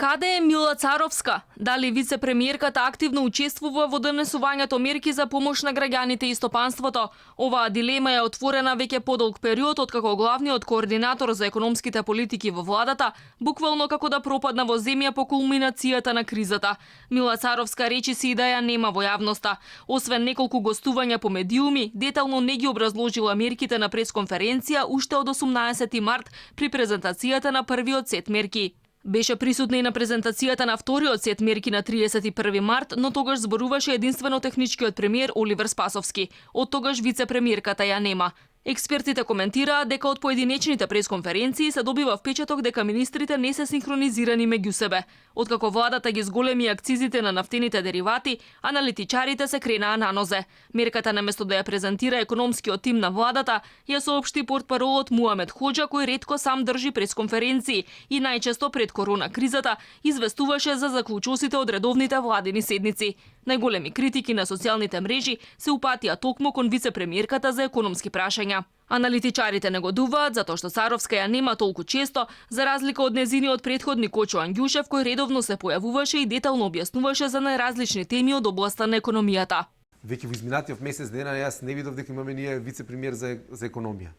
Каде е Мила Царовска? Дали вице-премиерката активно учествува во донесувањето мерки за помош на граѓаните и стопанството? Оваа дилема е отворена веќе подолг период откако главниот координатор за економските политики во владата буквално како да пропадна во земја по кулминацијата на кризата. Мила Царовска речиси да ја нема во јавноста. Освен неколку гостувања по медиуми, детално не ги образложила мерките на пресконференција уште од 18 март при презентацијата на првиот сет мерки. Беше присутна и на презентацијата на вториот сет мерки на 31 март, но тогаш зборуваше единствено техничкиот премиер Оливер Спасовски. Од тогаш вице-премиерката ја нема. Експертите коментираат дека од поединечните пресконференции се добива впечаток дека министрите не се синхронизирани меѓу себе. Откако владата ги зголеми акцизите на нафтените деривати, аналитичарите се кренаа на нозе. Мерката наместо да ја презентира економскиот тим на владата, ја соопшти портпаролот Муамед Хоџа, кој ретко сам држи пресконференции и најчесто пред корона кризата известуваше за заклучоците од редовните владини седници. Најголеми критики на социјалните мрежи се упатија токму кон вице-премиерката за економски прашања. Аналитичарите негодуваат затоа што Царовска ја нема толку често, за разлика од незиниот претходник Кочо Ангјушев, кој редовно се појавуваше и детално објаснуваше за најразлични теми од областа на економијата. Веќе во изминатиот месец дена јас не видов дека имаме ние вице-премиер за економија.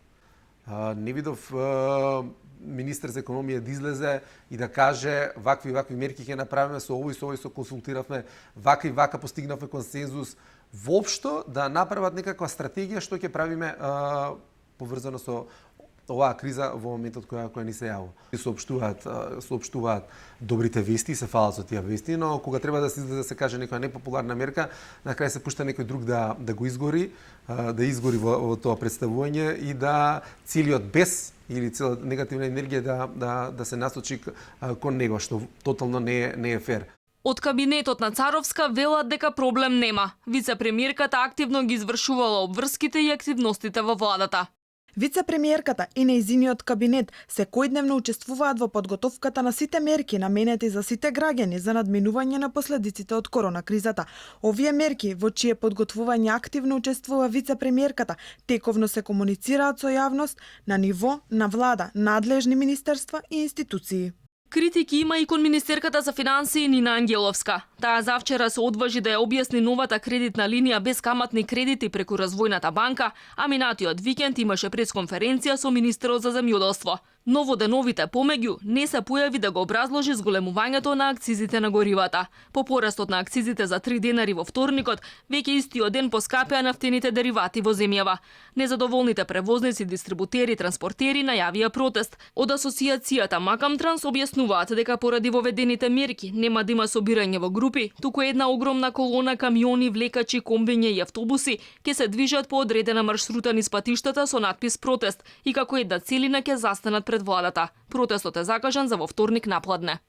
Не видов министер за економија да излезе и да каже вакви мерки ќе направиме со овој со консултиравме, вака и вака постигнавме консензус, воопшто да направат некаква стратегија што ќе правиме поврзано со оваа криза во моментот која ни се јавува. Соопштуваат добрите вести, се фалат со тие вести, но кога треба да се излезе да се каже некоја непопуларна мерка, на крај се пушта некој друг да го изгори, во тоа представување и да целиот бес или цела негативна енергија да се насочи кон него, што тотално не е фер. Од кабинетот на Царовска велат дека проблем нема. Вице-премиерката активно ги извршувала обврските и активностите во владата. Вице-премиерката и нејзиниот кабинет секојдневно учествуваат во подготовката на сите мерки наменети за сите граѓани за надминување на последиците од корона кризата. Овие мерки, во чие подготвување активно учествува вице-премиерката, тековно се комуницираат со јавност на ниво на влада, надлежни министерства и институции. Критики има и кон министерката за финансии Нина Ангеловска. Таа завчера се одважи да ја објасни новата кредитна линија без каматни кредити преку Развојната банка, а минатиот викенд имаше пресконференција со министерот за земјоделство. Но во деновите помеѓу не се појави да го образложи зголемувањето на акцизите на горивата. По порастот на акцизите за 3 денари во вторникот, веќе истиот ден поскапеа нафтените деривати во земјава. Незадоволните превозници, дистрибутери, транспортери најавија протест. Од асоциацијата Макамтранс објаснуваат дека поради воведените мерки нема да има собирање во групи, туку една огромна колона камиони, влекачи, комбиња и автобуси ќе се движат по одредена маршрута низ патиштата со натпис протест и како една целина ќе застанат пред владата. Протестот е закажан за во вторник напладне.